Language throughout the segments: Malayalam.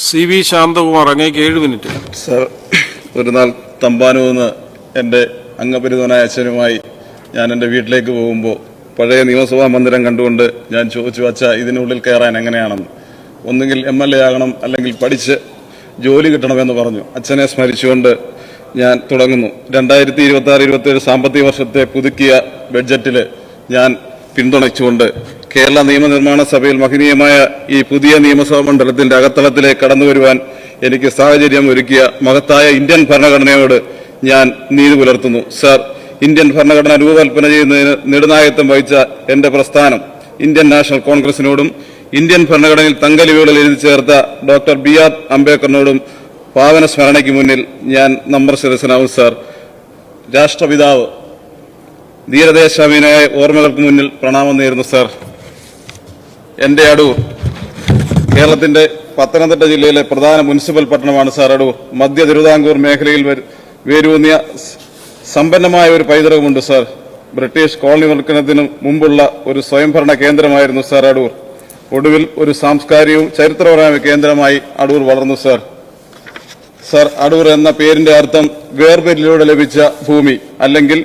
CV ശാന്തകുമാർ, അങ്ങേക്ക് 7 മിനിറ്റ്. സർ, ഒരു നാൾ തമ്പാനൂന്ന് എൻ്റെ അംഗപരിതനായ അച്ഛനുമായി ഞാൻ എൻ്റെ വീട്ടിലേക്ക് പോകുമ്പോൾ പഴയ നിയമസഭാ മന്ദിരം കണ്ടുകൊണ്ട് ഞാൻ ചോദിച്ചു, അച്ഛാ ഇതിനുള്ളിൽ കയറാൻ എങ്ങനെയാണെന്ന്. ഒന്നുകിൽ MLA ആകണം, അല്ലെങ്കിൽ പഠിച്ച് ജോലി കിട്ടണമെന്ന് പറഞ്ഞു. അച്ഛനെ സ്മരിച്ചുകൊണ്ട് ഞാൻ തുടങ്ങുന്നു. 2026-27 സാമ്പത്തിക വർഷത്തെ പുതുക്കിയ ബഡ്ജറ്റിൽ ഞാൻ പിന്തുണച്ചുകൊണ്ട് കേരള നിയമനിർമ്മാണ സഭയിൽ മഹനീയമായ ഈ പുതിയ നിയമസഭാ മണ്ഡലത്തിന്റെ അകത്തളത്തിലേക്ക് കടന്നുവരുവാൻ എനിക്ക് സാഹചര്യം ഒരുക്കിയ മഹത്തായ ഇന്ത്യൻ ഭരണഘടനയോട് ഞാൻ നീതി പുലർത്തുന്നു. സർ, ഇന്ത്യൻ ഭരണഘടന രൂപകൽപ്പന ചെയ്യുന്നതിന് നെടുനായകത്വം വഹിച്ച എന്റെ പ്രസ്ഥാനം ഇന്ത്യൻ നാഷണൽ കോൺഗ്രസിനോടും ഇന്ത്യൻ ഭരണഘടനയിൽ തങ്കലിപികളിൽ എഴുതി ചേർത്ത ഡോക്ടർ BR അംബേദ്കറിനോടും പാവന സ്മരണയ്ക്ക് മുന്നിൽ ഞാൻ നമ്പർ ശിരസനാവും. സർ, രാഷ്ട്രപിതാവ് ധീരദേശാഭിനായ ഓർമ്മകൾക്ക് മുന്നിൽ പ്രണാമം നേരുന്നു. സർ, എന്റെ അടൂർ കേരളത്തിന്റെ പത്തനംതിട്ട ജില്ലയിലെ പ്രധാന മുനിസിപ്പൽ പട്ടണമാണ്. സർ, അടൂർ മധ്യ തിരുവിതാംകൂർ മേഖലയിൽ വേരൂന്നിയ സമ്പന്നമായ ഒരു പൈതൃകമുണ്ട്. സർ, ബ്രിട്ടീഷ് കോളനിവൽക്കരണത്തിനു മുമ്പുള്ള ഒരു സ്വയംഭരണ കേന്ദ്രമായിരുന്നു സർ അടൂർ. ഒടുവിൽ ഒരു സാംസ്കാരികവും ചരിത്രപരമായ കേന്ദ്രമായി അടൂർ വളർന്നു. സർ, അടൂർ എന്ന പേരിന്റെ അർത്ഥം വേർപെരിലൂടെ ലഭിച്ച ഭൂമി, അല്ലെങ്കിൽ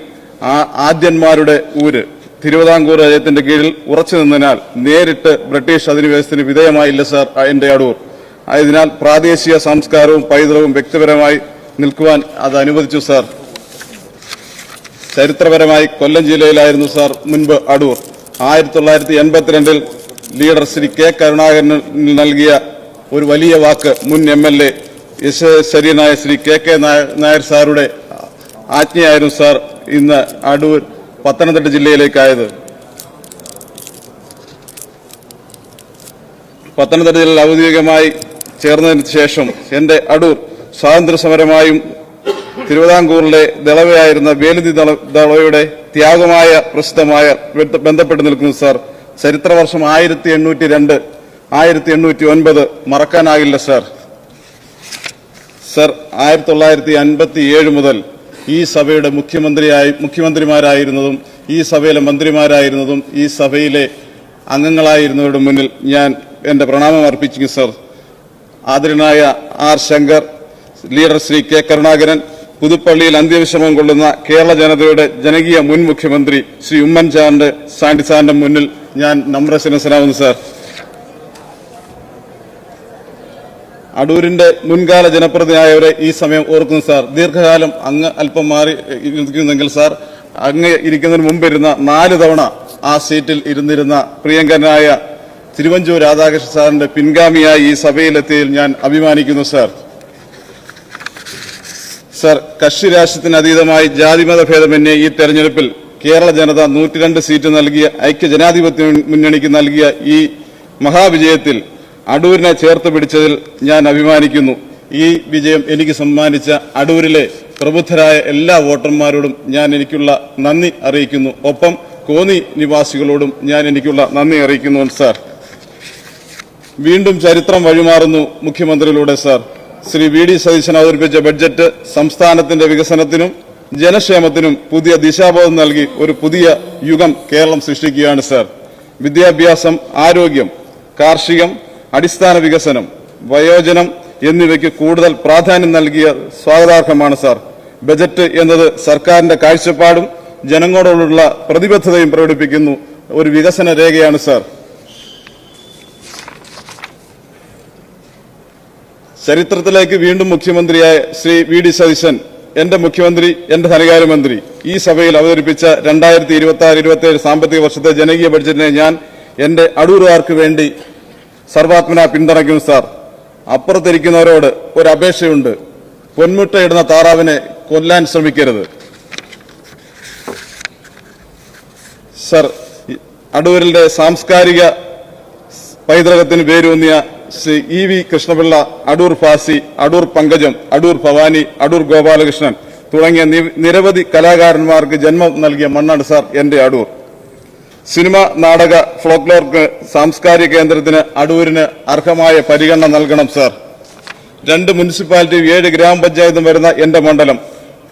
ആദ്യന്മാരുടെ ഊര്. തിരുവിതാംകൂർ രാജ്യത്തിന്റെ കീഴിൽ ഉറച്ചു നിന്നതിനാൽ നേരിട്ട് ബ്രിട്ടീഷ് അധിനിവേശത്തിന് വിധേയമായില്ല സർ എന്റെ അടൂർ. ആയതിനാൽ പ്രാദേശിക സംസ്കാരവും പൈതൃകവും വ്യക്തിപരമായി നിൽക്കുവാൻ അത് അനുവദിച്ചു. സർ, ചരിത്രപരമായി കൊല്ലം ജില്ലയിലായിരുന്നു സർ മുൻപ് അടൂർ. 1982 leader Shri K. കരുണാകരന് നൽകിയ ഒരു വലിയ വാക്ക് മുൻ MLA ശരീരനായ ശ്രീ KK നായർ സാറുടെ ആജ്ഞയായിരുന്നു സാർ ഇന്ന് അടൂർ പത്തനംതിട്ട ജില്ലയിലേക്കായത്. പത്തനംതിട്ട ജില്ലയിൽ ഔദ്യോഗികമായി ചേർന്നതിന് ശേഷം എന്റെ അടൂർ സ്വാതന്ത്ര്യ സമരമായും തിരുവിതാംകൂറിലെ ദളവയായിരുന്ന വേലുതി ദളവയുടെ ത്യാഗമായ പ്രസിദ്ധമായ ബന്ധപ്പെട്ട് നിൽക്കുന്നു. സാർ, ചരിത്രവർഷം 1802, 1809 മറക്കാനാകില്ല. സർ, 1957 മുതൽ ഈ സഭയുടെ മുഖ്യമന്ത്രിമാരായിരുന്നതും ഈ സഭയിലെ മന്ത്രിമാരായിരുന്നതും ഈ സഭയിലെ അംഗങ്ങളായിരുന്നവരുടെ മുന്നിൽ ഞാൻ എന്റെ പ്രണാമം അർപ്പിച്ചു. സർ, ആദരണീയനായ R. Shankar, leader Shri K. Karunakaran, പുതുപ്പള്ളിയിൽ അന്ത്യവിശ്രമം കൊള്ളുന്ന കേരള ജനതയുടെ ജനകീയ മുൻ മുഖ്യമന്ത്രി ശ്രീ ഉമ്മൻചാണ്ടി സാറിന്റെ മുന്നിൽ ഞാൻ നമ്രശിരസനാവുന്നു. സാർ, അടൂരിന്റെ മുൻകാല ജനപ്രതിനിധിയായവരെ ഈ സമയം ഓർക്കുന്നു. സാർ, ദീർഘകാലം അങ്ങ് അല്പം മാറി ഇരിക്കുന്നെങ്കിൽ സാർ, അങ്ങ് ഇരിക്കുന്നതിന് മുമ്പിരുന്ന 4 തവണ ആ സീറ്റിൽ ഇരുന്നിരുന്ന പ്രിയങ്കരനായ തിരുവഞ്ചൂർ രാധാകൃഷ്ണൻ സാറിന്റെ പിൻഗാമിയായി ഈ സഭയിലെത്തിയതിൽ ഞാൻ അഭിമാനിക്കുന്നു. സർ, കക്ഷി രാഷ്ട്രത്തിന് അതീതമായി ജാതിമത ഭേദമന്യേ ഈ തെരഞ്ഞെടുപ്പിൽ കേരള ജനത 102 സീറ്റ് നൽകിയ ഐക്യജനാധിപത്യ മുന്നണിക്ക് നൽകിയ ഈ മഹാവിജയത്തിൽ അടൂരിനെ ചേർത്ത് പിടിച്ചതിൽ ഞാൻ അഭിമാനിക്കുന്നു. ഈ വിജയം എനിക്ക് സമ്മാനിച്ച അടൂരിലെ പ്രബുദ്ധരായ എല്ലാ വോട്ടർമാരോടും ഞാൻ എനിക്കുള്ള നന്ദി അറിയിക്കുന്നു. ഒപ്പം കോന്നി നിവാസികളോടും ഞാൻ എനിക്കുള്ള നന്ദി അറിയിക്കുന്നു. സാർ, വീണ്ടും ചരിത്രം വഴിമാറുന്നു മുഖ്യമന്ത്രിയിലൂടെ. സാർ, ശ്രീ VD സതീശൻ അവതരിപ്പിച്ച ബഡ്ജറ്റ് സംസ്ഥാനത്തിന്റെ വികസനത്തിനും ജനക്ഷേമത്തിനും പുതിയ ദിശാബോധം നൽകി ഒരു പുതിയ യുഗം കേരളം സൃഷ്ടിക്കുകയാണ്. സാർ, വിദ്യാഭ്യാസം, ആരോഗ്യം, കാർഷികം, അടിസ്ഥാന വികസനം, വയോജനം എന്നിവയ്ക്ക് കൂടുതൽ പ്രാധാന്യം നൽകിയ സ്വാഗതാർഹമാണ്. സാർ, ബജറ്റ് എന്നത് സർക്കാരിന്റെ കാഴ്ചപ്പാടും ജനങ്ങളോടുള്ള പ്രതിബദ്ധതയും പ്രകടിപ്പിക്കുന്നു ഒരു വികസന രേഖയാണ്. സാർ, ചരിത്രത്തിലേക്ക് വീണ്ടും മുഖ്യമന്ത്രിയായ ശ്രീ VD സതീശൻ, എന്റെ മുഖ്യമന്ത്രി, എന്റെ ധനകാര്യമന്ത്രി, ഈ സഭയിൽ അവതരിപ്പിച്ച 2026-27 സാമ്പത്തിക വർഷത്തെ ജനകീയ ബഡ്ജറ്റിനെ ഞാൻ എന്റെ അടൂറുകാർക്ക് വേണ്ടി സർവാത്മന പിന്തുണയ്ക്കുന്നു. സാർ, അപ്പുറത്തിരിക്കുന്നവരോട് ഒരു അപേക്ഷയുണ്ട്. പൊന്മുട്ടയിടുന്ന താറാവിനെ കൊല്ലാൻ ശ്രമിക്കരുത്. സർ, അടൂരിന്റെ സാംസ്കാരിക പൈതൃകത്തിന് പേരൂന്നിയ ശ്രീ EV കൃഷ്ണപിള്ള, അടൂർ ഫാസി, അടൂർ പങ്കജം, അടൂർ ഭവാനി, അടൂർ ഗോപാലകൃഷ്ണൻ തുടങ്ങിയ നിരവധി കലാകാരന്മാർക്ക് ജന്മം നൽകിയ മണ്ണാണ് സാർ എന്റെ അടൂർ. സിനിമ, നാടക, ഫോക്ലോർക്ക് സാംസ്കാരിക കേന്ദ്രത്തിന് അടൂരിന് അർഹമായ പരിഗണന നൽകണം. സാർ, 2 മുനിസിപ്പാലിറ്റിയും 7 ഗ്രാമപഞ്ചായത്തും വരുന്ന എന്റെ മണ്ഡലം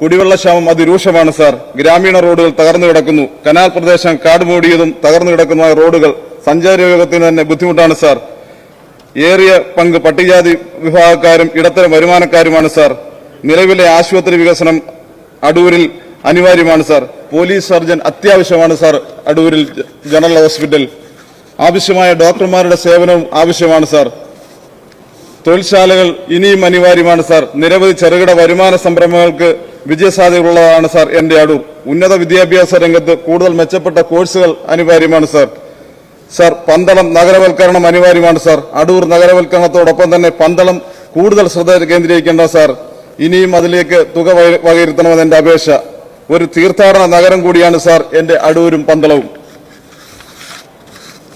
കുടിവെള്ളക്ഷാമം അതിരൂക്ഷമാണ്. സാർ, ഗ്രാമീണ റോഡുകൾ തകർന്നു കിടക്കുന്നു. കനാൽ പ്രദേശം കാടുമൂടിയതും തകർന്നു കിടക്കുന്നതുമായ റോഡുകൾ സഞ്ചാരയോഗത്തിന് തന്നെ ബുദ്ധിമുട്ടാണ്. സാർ, ഏറിയ പങ്ക് പട്ടികജാതി വിഭാഗക്കാരും ഇടത്തരം വരുമാനക്കാരുമാണ് സാർ. നിലവിലെ ആശുപത്രി വികസനം അടൂരിൽ അനിവാര്യമാണ് സാർ. പോലീസ് സർജൻ അത്യാവശ്യമാണ് സാർ. അടൂരിൽ ജനറൽ ഹോസ്പിറ്റൽ ആവശ്യമായ ഡോക്ടർമാരുടെ സേവനവും ആവശ്യമാണ് സാർ. തൊഴിൽശാലകൾ ഇനിയും അനിവാര്യമാണ് സാർ. നിരവധി ചെറുകിട വരുമാന സംരംഭങ്ങൾക്ക് വിജയസാധ്യതയുള്ളതാണ് സാർ എന്റെ അടൂർ. ഉന്നത വിദ്യാഭ്യാസ രംഗത്ത് കൂടുതൽ മെച്ചപ്പെട്ട കോഴ്സുകൾ അനിവാര്യമാണ് സാർ. സാർ, പന്തളം നഗരവൽക്കരണം അനിവാര്യമാണ് സാർ. അടൂർ നഗരവൽക്കരണത്തോടൊപ്പം തന്നെ പന്തളം കൂടുതൽ ശ്രദ്ധ കേന്ദ്രീകരിക്കേണ്ട സാർ. ഇനിയും അതിലേക്ക് തുക വകയിരുത്തണമെന്ന് എന്റെ അപേക്ഷ. ഒരു തീർത്ഥാടന നഗരം കൂടിയാണ് സാർ എന്റെ അടൂരും പന്തളവും.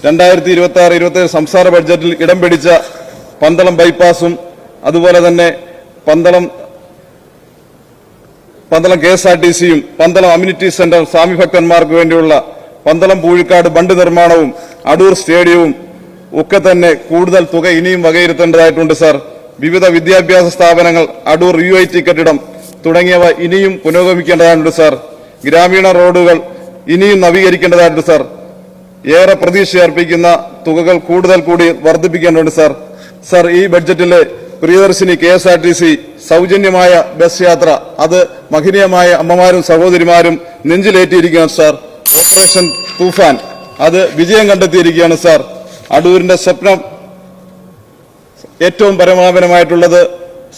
2026-27 സംസ്ഥാന ബഡ്ജറ്റിൽ ഇടം പിടിച്ച പന്തളം ബൈപ്പാസും അതുപോലെ തന്നെ പന്തളം KSRTCയും പന്തളം അമ്യൂണിറ്റി സെന്റർ സ്വാമി ഭക്തന്മാർക്ക് വേണ്ടിയുള്ള പന്തളം പൂഴിക്കാട് ബണ്ട് നിർമ്മാണവും അടൂർ സ്റ്റേഡിയവും ഒക്കെ തന്നെ കൂടുതൽ തുക ഇനിയും വകയിരുത്തേണ്ടതായിട്ടുണ്ട് സാർ. വിവിധ വിദ്യാഭ്യാസ സ്ഥാപനങ്ങൾ, അടൂർ UIT കെട്ടിടം തുടങ്ങിയവ ഇനിയും പുരോഗമിക്കേണ്ടതായിട്ടുണ്ട് സാർ. ഗ്രാമീണ റോഡുകൾ ഇനിയും നവീകരിക്കേണ്ടതായിട്ടുണ്ട് സാർ. ഏറെ പ്രതീക്ഷയർപ്പിക്കുന്ന തുകകൾ കൂടുതൽ കൂടി വർദ്ധിപ്പിക്കേണ്ടതുണ്ട് സാർ. സാർ, ഈ ബഡ്ജറ്റിലെ പ്രിയദർശിനി KSRTC സൗജന്യമായ ബസ് യാത്ര അത് മഹനീയമായ അമ്മമാരും സഹോദരിമാരും നെഞ്ചിലേറ്റിയിരിക്കുകയാണ് സാർ. ഓപ്പറേഷൻ തൂഫാൻ അത് വിജയം കണ്ടെത്തിയിരിക്കുകയാണ് സാർ. അടൂരിന്റെ സ്വപ്നം ഏറ്റവും പരമാപരമായിട്ടുള്ളത്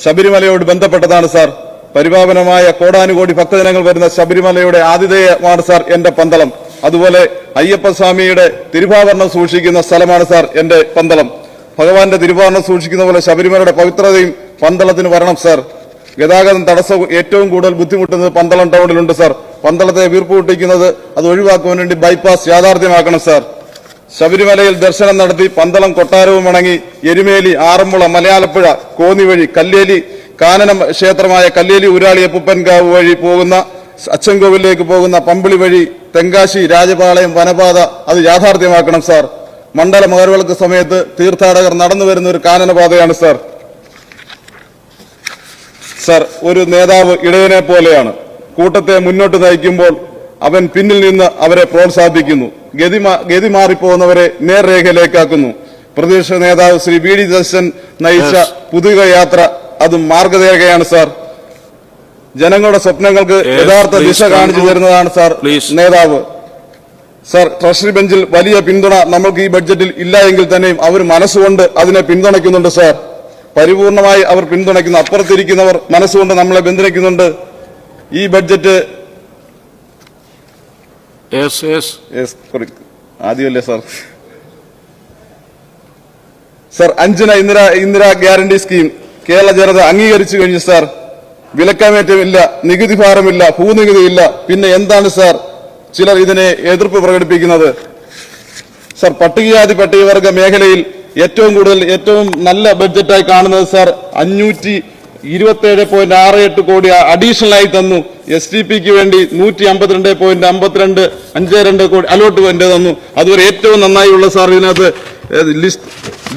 ശബരിമലയോട് ബന്ധപ്പെട്ടതാണ് സാർ. പരിപാവനമായ കോടാനുകോടി ഭക്തജനങ്ങൾ വരുന്ന ശബരിമലയുടെ ആതിഥേയമാണ് സാർ എന്റെ പന്തളം. അതുപോലെ അയ്യപ്പസ്വാമിയുടെ തിരുവാഭരണം സൂക്ഷിക്കുന്ന സ്ഥലമാണ് സാർ എന്റെ പന്തളം. ഭഗവാന്റെ തിരുവാഭരണം സൂക്ഷിക്കുന്ന പോലെ ശബരിമലയുടെ പവിത്രതയും പന്തളത്തിന് വരണം സാർ. ഗതാഗതം തടസ്സം ഏറ്റവും കൂടുതൽ ബുദ്ധിമുട്ടുന്നത് പന്തളം ടൗണിലുണ്ട് സാർ. പന്തളത്തെ വീർപ്പ് മുട്ടിക്കുന്നത് അത് ഒഴിവാക്കുവാൻ വേണ്ടി ബൈപ്പാസ് യാഥാർത്ഥ്യമാക്കണം സാർ. ശബരിമലയിൽ ദർശനം നടത്തി പന്തളം കൊട്ടാരവും വണങ്ങി എരുമേലി, ആറന്മുള, മലയാലപ്പുഴ, കോന്നി വഴി കല്ലേലി കാനന ക്ഷേത്രമായ കല്ലേലി ഊരാളി അപ്പൂപ്പൻകാവ് വഴി പോകുന്ന അച്ചൻകോവിലേക്ക് പോകുന്ന പമ്പിളി വഴി തെങ്കാശി, രാജപാളയം, വനപാത അത് യാഥാർത്ഥ്യമാക്കണം സാർ. മണ്ഡല മകരവിളക്ക് സമയത്ത് തീർത്ഥാടകർ നടന്നു വരുന്ന ഒരു കാനനപാതയാണ് സാർ. സാർ, ഒരു നേതാവ് ഇടയനെ പോലെയാണ്. കൂട്ടത്തെ മുന്നോട്ട് നയിക്കുമ്പോൾ അവൻ പിന്നിൽ നിന്ന് അവരെ പ്രോത്സാഹിപ്പിക്കുന്നു. ഗതി മാറിപ്പോകുന്നവരെ നേർരേഖയിലേക്കാക്കുന്നു. പ്രതിപക്ഷ നേതാവ് ശ്രീ VD സതീശൻ നയിച്ച പുതിയ യാത്ര അത് മാർഗരേഖയാണ് സാർ. ജനങ്ങളുടെ സ്വപ്നങ്ങൾക്ക് യഥാർത്ഥ ദിശ കാണിച്ചു തരുന്നതാണ് സാർ നേതാവ്. സാർ, ട്രഷറി ബെഞ്ചിൽ വലിയ പിന്തുണ നമ്മൾക്ക് ഈ ബഡ്ജറ്റിൽ ഇല്ല എങ്കിൽ തന്നെയും അവർ മനസ്സുകൊണ്ട് അതിനെ പിന്തുണയ്ക്കുന്നുണ്ട് സാർ. പരിപൂർണമായി അവർ പിന്തുണയ്ക്കുന്നു. അപ്പുറത്തിരിക്കുന്നവർ മനസ്സുകൊണ്ട് നമ്മളെ പിന്തുണയ്ക്കുന്നുണ്ട്. ഈ ബഡ്ജറ്റ് ആദ്യമല്ലേ sir? Sir, 5 Indira guarantee scheme Kerala ജനത അംഗീകരിച്ചു കഴിഞ്ഞു സാർ. വിലക്കയറ്റമില്ല, നികുതി ഭാരമില്ല, ഭൂനികുതിയില്ല. പിന്നെ എന്താണ് സാർ ചിലർ ഇതിനെ എതിർപ്പ് പ്രകടിപ്പിക്കുന്നത്? സാർ, പട്ടികജാതി പട്ടികവർഗ മേഖലയിൽ ഏറ്റവും നല്ല ബഡ്ജറ്റായി കാണുന്നത് സാർ 527.68 കോടി അഡീഷണൽ ആയി തന്നു. STPക്ക് വേണ്ടി 152.5252 കോടി അലോട്ട്മെന്റ് തന്നു. അതുവരെ ഏറ്റവും നന്നായുള്ള സാർ ഇതിനകത്ത്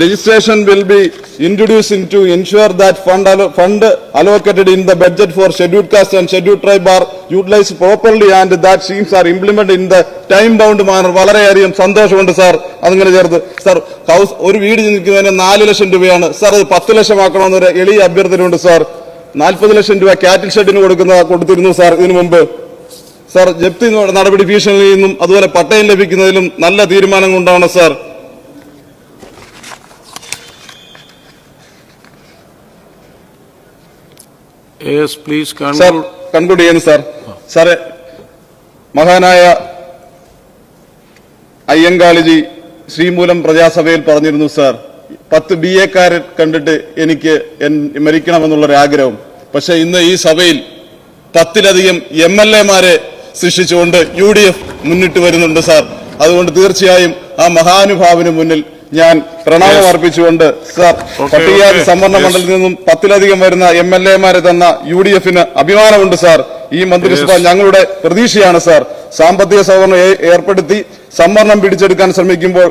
legislation will be introduced to ensure that fund allocated in the budget for scheduled caste and scheduled tribe are utilized properly and that schemes are implemented in the time bound manner. വളരെയധികം സന്തോഷമുണ്ട് സാർ അങ്ങനെ ചേർത്ത്. സാർ, ഒരു വീട് നിൽക്കുന്നതിന് 4 ലക്ഷം രൂപയാണ് സാർ. അത് 10 ലക്ഷമാക്കണമെന്നൊരു എളിയ അഭ്യർത്ഥനയുണ്ട് സാർ. 40 ലക്ഷം രൂപ കാറ്റിൽ ഷെഡിന് കൊടുത്തിരുന്നു സാർ ഇതിനു മുമ്പ്. സാർ, ജപ്തി നടപടി ഭീഷണിയിൽ നിന്നും അതുപോലെ പട്ടയം ലഭിക്കുന്നതിലും നല്ല തീരുമാനം കൊണ്ടാണ് സാർ. സാർ, കൺക്ലൂഡ് ചെയ്യുന്നു സാർ. സാറെ, മഹാനായ അയ്യങ്കാളിജി ശ്രീമൂലം പ്രജാസഭയിൽ പറഞ്ഞിരുന്നു സാർ, 10 BA-ക്കാരെ കണ്ടിട്ട് എനിക്ക് മരിക്കണമെന്നുള്ളൊരു ആഗ്രഹം. പക്ഷെ ഇന്ന് ഈ സഭയിൽ 10-ലധികം MLA-മാരെ സൃഷ്ടിച്ചുകൊണ്ട് UDF മുന്നിട്ട് വരുന്നുണ്ട് സാർ. അതുകൊണ്ട് തീർച്ചയായും ആ മഹാനുഭാവിന് മുന്നിൽ ഞാൻ പ്രണാമം അർപ്പിച്ചുകൊണ്ട് സാർ, പട്ടികജാതി സംവരണ മണ്ഡലത്തിൽ നിന്നും 10-ലധികം വരുന്ന MLA-മാരെ തന്ന UDF-ന് അഭിമാനമുണ്ട് സാർ. ഈ മന്ത്രിസഭ ഞങ്ങളുടെ പ്രതീക്ഷയാണ് സാർ. സാമ്പത്തിക സൗകര്യം ഏർപ്പെടുത്തി സംവരണം പിടിച്ചെടുക്കാൻ ശ്രമിക്കുമ്പോൾ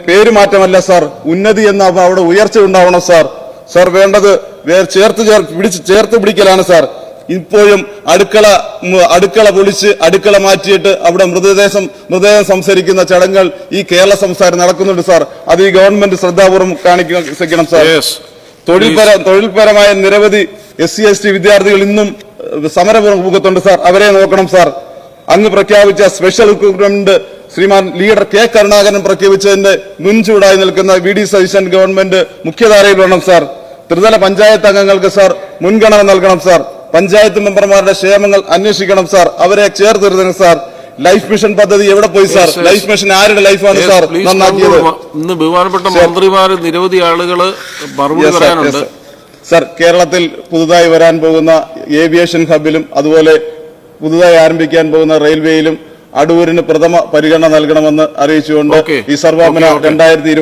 പേരുമാറ്റമല്ല സാർ, ഉന്നതി എന്ന അവിടെ ഉയർച്ച ഉണ്ടാവണം സാർ. സാർ, വേണ്ടത് ചേർത്ത് പിടിക്കലാണ് സാർ. ഇപ്പോഴും അടുക്കള പൊളിച്ച് അടുക്കള മാറ്റിയിട്ട് അവിടെ മൃതദേഹം സംസ്കരിക്കുന്ന ചടങ്ങുകൾ ഈ കേരള സംസ്ഥാനം നടക്കുന്നുണ്ട് സാർ. അത് ഈ ഗവൺമെന്റ് ശ്രദ്ധാപൂർവ്വം കാണിക്കണം സാർ. തൊഴിൽപരമായ നിരവധി SC/ST വിദ്യാർത്ഥികൾ ഇന്നും സമരമുഖത്തുണ്ട് സാർ. അവരെ നോക്കണം സാർ. അങ്ങ് പ്രഖ്യാപിച്ച സ്പെഷ്യൽ റിക്രൂട്ട്മെന്റ് ശ്രീമാൻ ലീഡർ K. കരുണാകരൻ പ്രഖ്യാപിച്ചതിന്റെ മുൻചൂടായി നിൽക്കുന്ന VD സതീശൻ ഗവൺമെന്റ് മുഖ്യധാരയിൽ വേണം സാർ. ത്രിതല പഞ്ചായത്ത് അംഗങ്ങൾക്ക് സാർ മുൻഗണന നൽകണം സാർ. പഞ്ചായത്ത് മെമ്പർമാരുടെ ക്ഷേമങ്ങൾ അന്വേഷിക്കണം സാർ. അവരെ ചേർത്തിരുത്തണം സാർ. ലൈഫ് മിഷൻ പദ്ധതി എവിടെ പോയി സാർ? ലൈഫ് മിഷൻ ആരുടെ ലൈഫാണ് സാർ നന്നാക്കിയത്? ഇന്ന് ബഹുമാനപ്പെട്ട മന്ത്രിമാര് നിരവധി ആളുകള് മറുപടി പറയാനുണ്ട് സാർ. കേരളത്തിൽ പുതുതായി വരാൻ പോകുന്ന ഏവിയേഷൻ ഹബിലും അതുപോലെ പുതുതായി ആരംഭിക്കാൻ പോകുന്ന റെയിൽവേയിലും അടൂരിന് പ്രഥമ പരിഗണന നൽകണമെന്ന് അറിയിച്ചുകൊണ്ട് ഈ സർവ്വമന 2026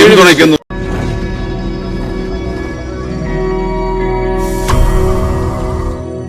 പിന്തുണയ്ക്കുന്നു.